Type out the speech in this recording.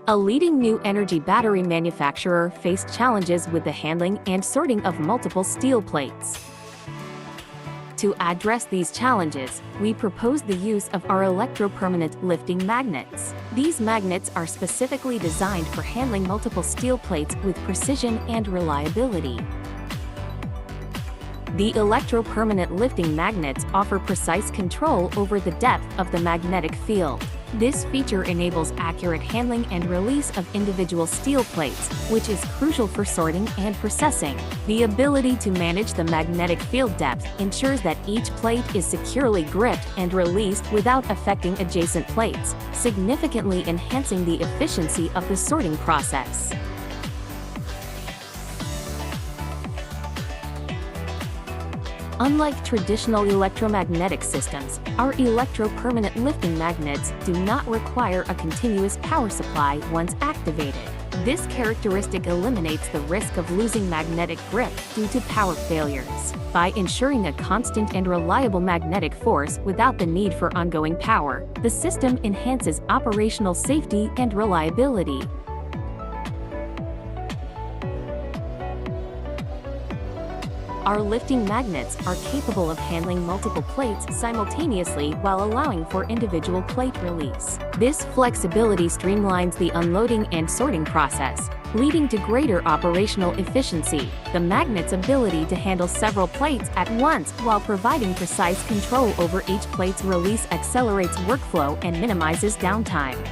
A leading new energy battery manufacturer faced challenges with the handling and sorting of multiple steel plates. To address these challenges, we proposed the use of our Electro Permanent Lifting Magnets. These magnets are specifically designed for handling multiple steel plates with precision and reliability. The Electro Permanent Lifting Magnets offer precise control over the depth of the magnetic field. This feature enables accurate handling and release of individual steel plates, which is crucial for sorting and processing. The ability to manage the magnetic field depth ensures that each plate is securely gripped and released without affecting adjacent plates, significantly enhancing the efficiency of the sorting process. Unlike traditional electromagnetic systems, our Electro-Permanent Lifting Magnets do not require a continuous power supply once activated. This characteristic eliminates the risk of losing magnetic grip due to power failures, by ensuring a constant and reliable magnetic force without the need for ongoing power. The system enhances operational safety and reliability. Our lifting magnets are capable of handling multiple plates simultaneously while allowing for individual plate release. This flexibility streamlines the unloading and sorting process, leading to greater operational efficiency. The magnet's ability to handle several plates at once while providing precise control over each plate's release accelerates workflow and minimizes downtime.